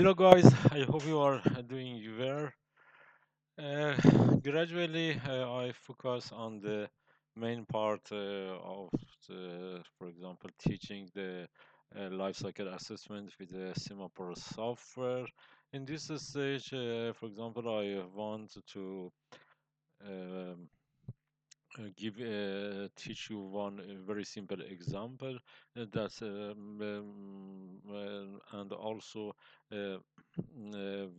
Hello guys, I hope you are doing well. Uh, Gradually, I focus on the main part of for example, teaching the life cycle assessment with the SimaPro software. In this stage, for example, I want to um, teach you one very simple example that's and also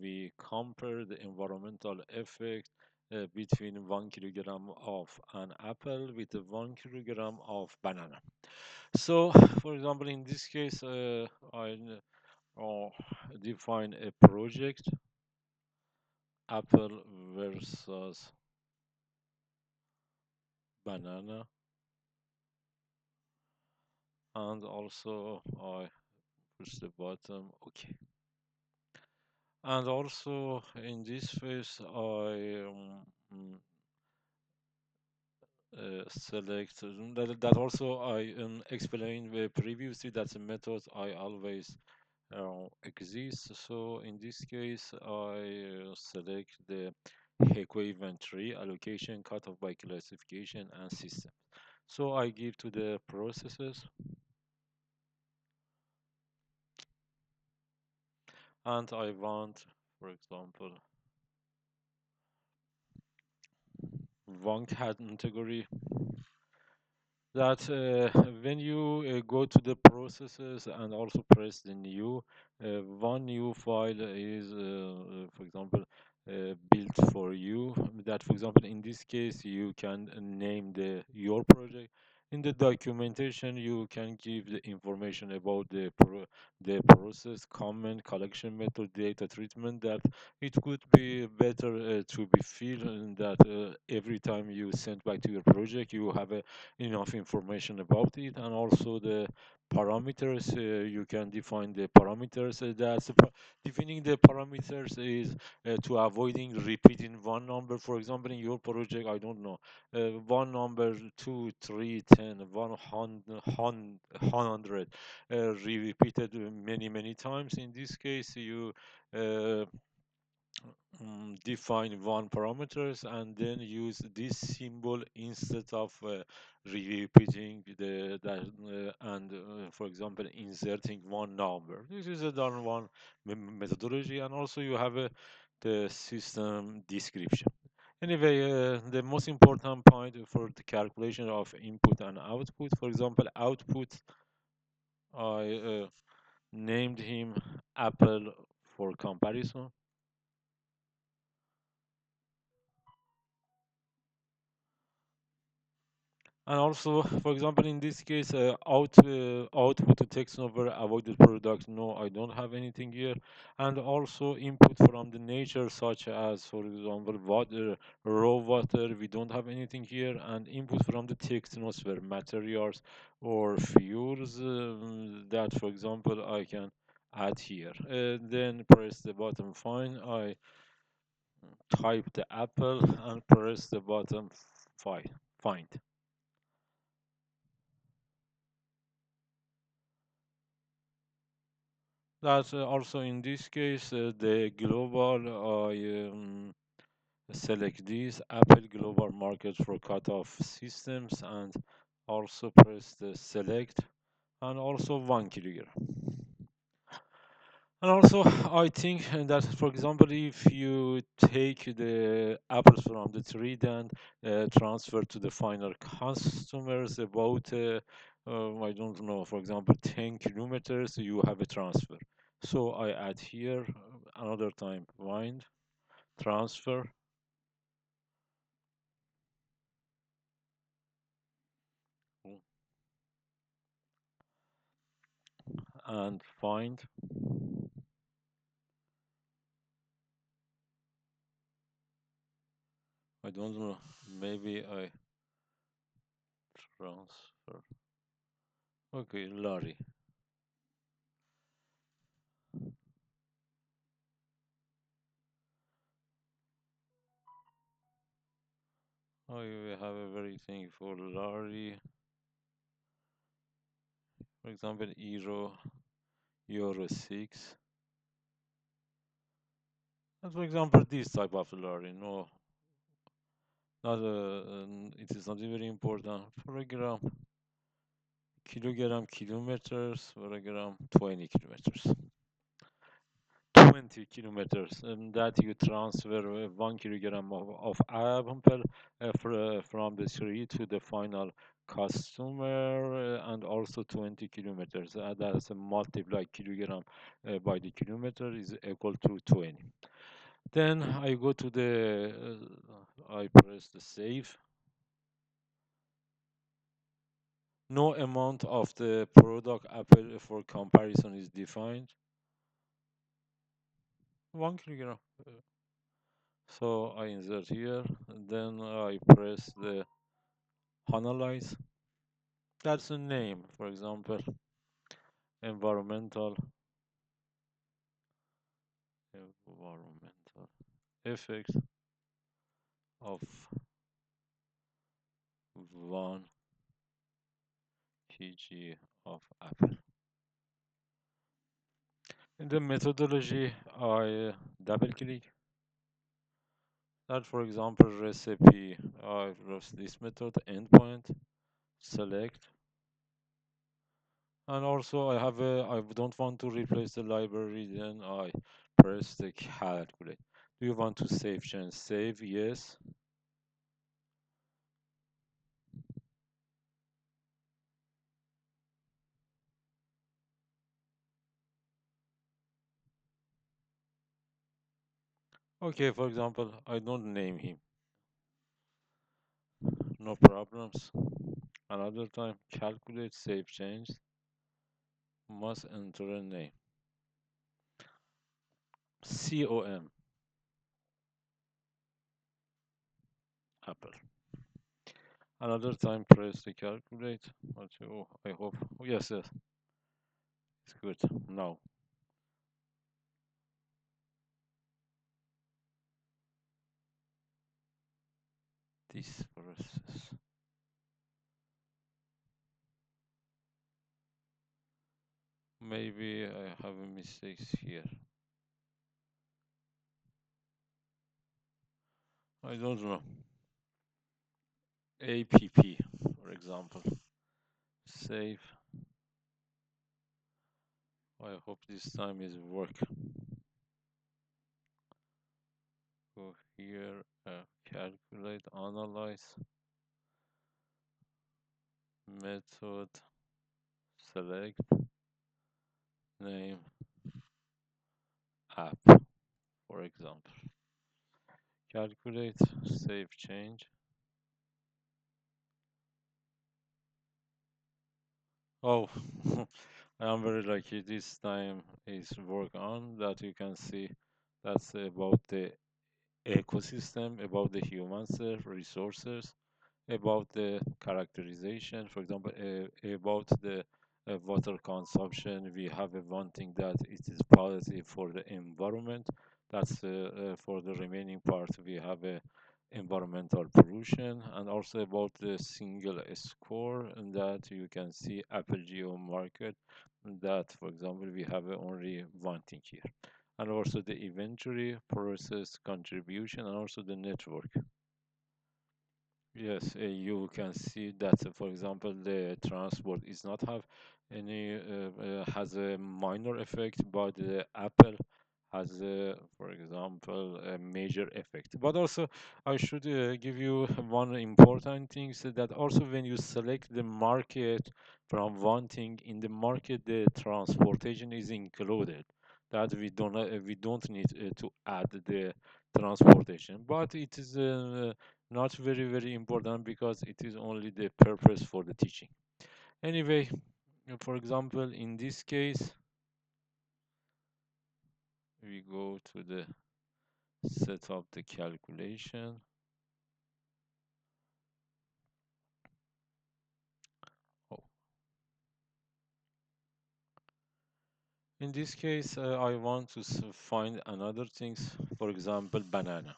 we compare the environmental effect between 1 kilogram of an apple with 1 kilogram of banana. So, for example, in this case, uh, define a project apple versus banana, and also I push the button. Okay. And also in this phase, I select that also I explained previously that's a method I always exist. So in this case, I select the equivalent tree allocation, cutoff by classification, and system. So I give to the processes, and I want, for example, one category that when you go to the processes and also press the new, one new file is, for example, built for you. That, for example, in this case, you can name the your project. In the documentation, you can give the information about the process, comment, collection method, data treatment. That it could be better to be feel that every time you send back to your project, you have a enough information about it, and also the parameters. You can define the parameters. Defining the parameters is to avoiding repeating one number. For example, in your project, I don't know, one number, two, three, 10, 100 repeated many times. In this case, you uh, define one parameters and then use this symbol instead of repeating the that and for example inserting one number. This is a done one methodology, and also you have the system description. Anyway, the most important point for the calculation of input and output, for example, output, I named him apple for comparison. And also, for example, in this case, output to text number avoided product. No, I don't have anything here. And also input from the nature, such as, for example, water, raw water. We don't have anything here. And input from the text were materials or fuels. That, for example, I can add here. Then press the button. Fine. I type the apple and press the button. Find. That's also in this case the global. I select this Apple global market for cutoff systems and also press the select, and also 1 kilogram. And also, I think that, for example, if you take the apples from the tree, then transfer to the final customers about, I don't know, for example, 10 kilometers, you have a transfer. So I add here another time, wind, transfer, and find. I don't know, maybe I transfer. Okay, Larry. I have everything for Larry. For example, Euro 6. And for example, this type of lorry, no, not it is not very important. For a gram, kilogram, kilometers, for a gram, 20 kilometers. 20 kilometers, and that you transfer 1 kilogram of apple from the tree to the final customer, and also 20 kilometers. That's a multiply kilogram by the kilometer is equal to 20. Then I go to the, I press the save. No amount of the product apple for comparison is defined. 1 kilogram. So I insert here, and then I press the analyze. That's a name, for example, environmental environmental effects of 1 kg of apple. In the methodology, I double click that, for example, recipe. I use this method endpoint select, and also I don't want to replace the library, then I press the calculate. Do you want to save change? Save, yes. Okay, for example, I don't name him. No problems. Another time, calculate, save change, must enter a name. COM, Apple. Another time, press the calculate. Oh, I hope. Oh, yes, yes, it's good. Now, this process. Maybe I have a mistake here. I don't know. APP, for example. Save. I hope this time is work. Go here, calculate, analyze, method, select, name, app, for example. Calculate, save change. Oh, I am very lucky. This time is work on that. You can see that's about the ecosystem, about the humans, resources, about the characterization, for example, about the water consumption. We have one thing that it is positive for the environment. That's for the remaining part. We have a environmental pollution, and also about the single score, and that you can see Apple Geo market. That, for example, we have only one thing here, and also the inventory, process, contribution, and also the network. Yes, you can see that, for example, the transport is not have any has a minor effect, but Apple has, for example, a major effect. But also, I should give you one important thing, so that also when you select the market from one thing in the market, the transportation is included. That we don't need to add the transportation, but it is not very important because it is only the purpose for the teaching. Anyway, for example, in this case, we go to the set up the calculation. Oh. In this case, I want to find another things, for example, banana,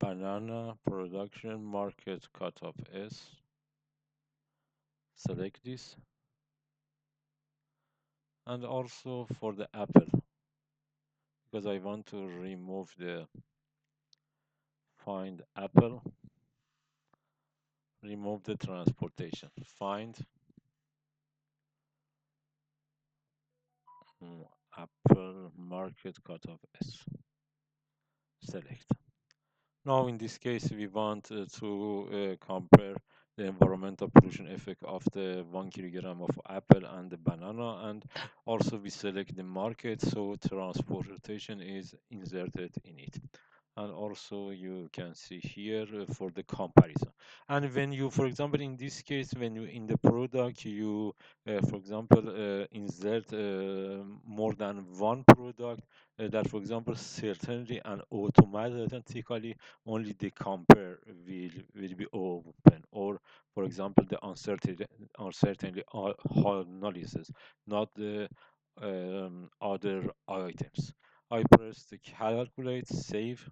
banana production market cutoff S, select this, and also for the Apple, because I want to remove the find Apple, remove the transportation, find mm, Apple market cutoff S, select. Now, in this case, we want to compare the environmental pollution effect of the 1 kilogram of apple and the banana, and also we select the market, so transportation is inserted in it. And also you can see here for the comparison. And when you, for example, in this case, when you in the product, you, for example, insert more than one product, that, for example, certainly and automatically only the compare will be open, or for example the uncertainty analysis, not the other items. I press the calculate, save.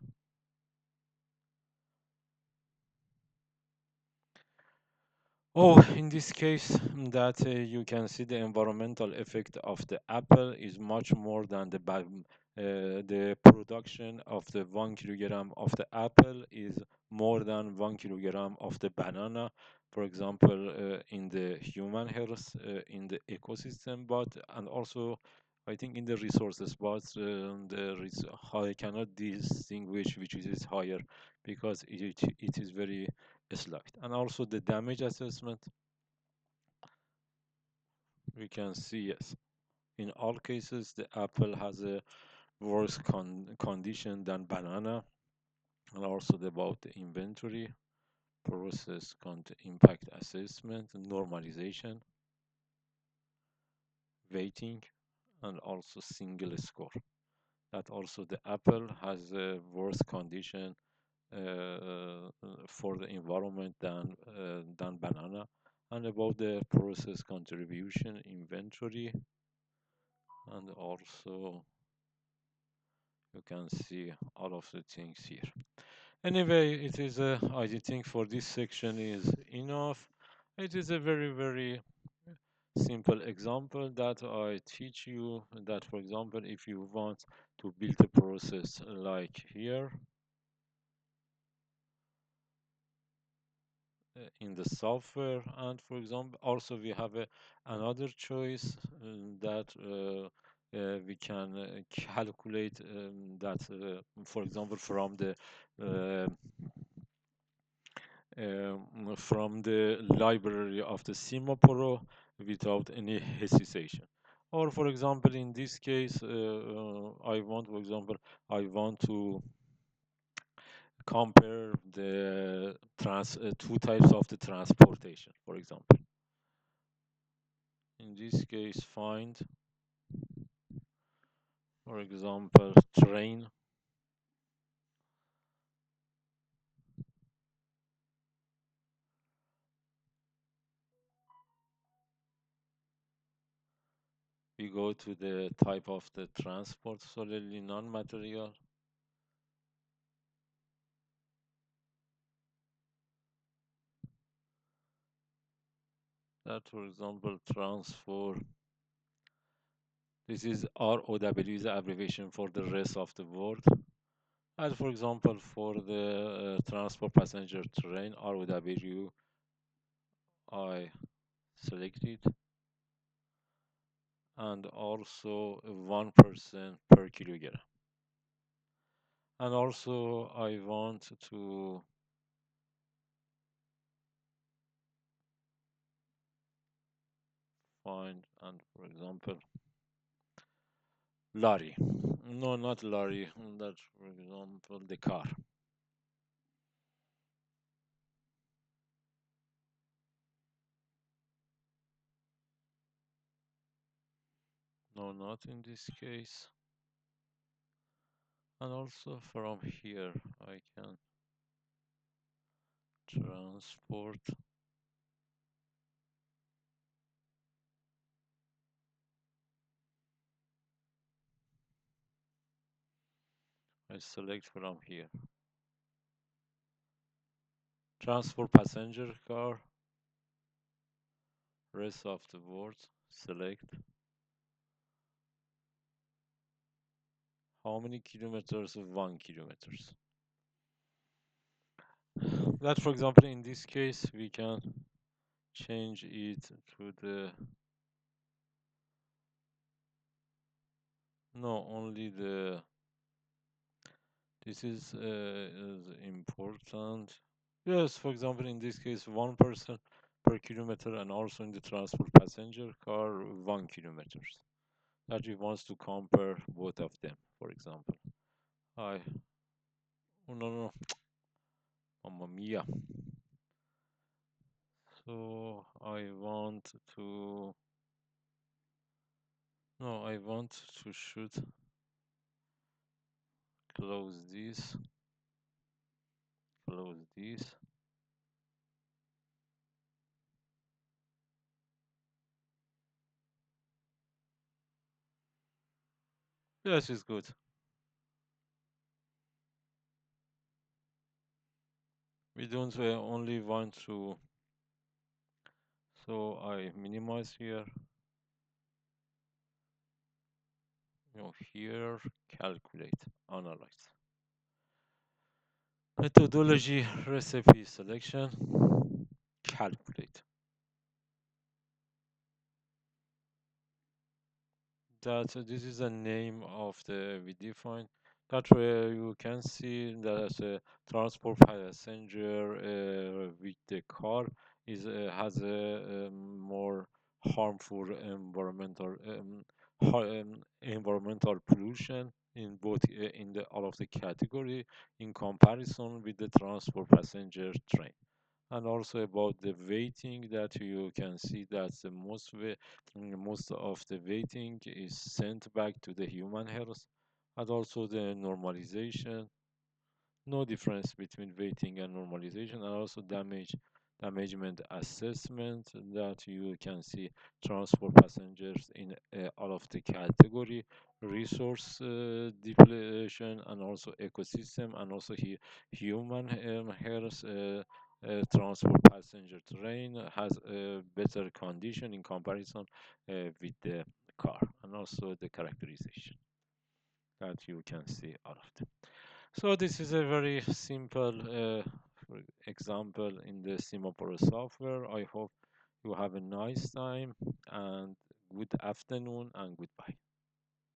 Oh, in this case, that you can see the environmental effect of the apple is much more than the production of the 1 kilogram of the apple is more than 1 kilogram of the banana, for example, in the human health, in the ecosystem, but and also I think in the resources, but I cannot distinguish which is higher because it is very slight. And also the damage assessment, we can see yes, in all cases the apple has a worse condition than banana. And also about the inventory process impact assessment, normalization, weighting, and also single score, that also the apple has a worse condition for the environment than banana. And about the process contribution, inventory, and also you can see all of the things here. Anyway, it is I think for this section is enough. It is a very simple example that I teach you, that for example if you want to build a process like here in the software. And for example also we have another choice that we can calculate that for example uh, from the library of the SimaPro without any hesitation. Or for example in this case I want, for example, I want to compare the two types of the transportation, for example. In this case, find, for example, train. We go to the type of the transport, solely non-material. That, for example, transport. This is ROW, is the abbreviation for the rest of the world. And for example, for the transport passenger train, ROW, I select it. And also 1% per kilogram. And also I want to find, and for example, lorry. No, not lorry. That, for example, the car. No, not in this case. And also from here, I can transport. I select from here. Transport passenger car. rest of the words, select how many kilometers, 1 kilometers. That, for example, in this case, we can change it to the, no, only the, this is important. Yes, for example, in this case, 1 person per kilometer, and also in the transport passenger car, 1 kilometers. That we want to compare both of them, for example. I, oh, no, no, mamma mia. So I want to, no, I want to should close this, close this. Yes, it's good. We don't only want to, so I minimize here, here, calculate, analyze. Methodology, recipe selection, calculate. That this is the name of the we define. That way you can see that transport passenger with the car is has a more harmful environmental pollution in both in the all of the category in comparison with the transport passenger train. And also about the weighting, that you can see that the most of the weighting is sent back to the human health, and also the normalization, no difference between weighting and normalization, and also damagement assessment, that you can see transport passengers in all of the category, resource depletion, and also ecosystem, and also human health. Transport passenger train has a better condition in comparison with the car, and also the characterization that you can see all of them. So this is a very simple example in the SimaPro software. I hope you have a nice time, and good afternoon, and goodbye.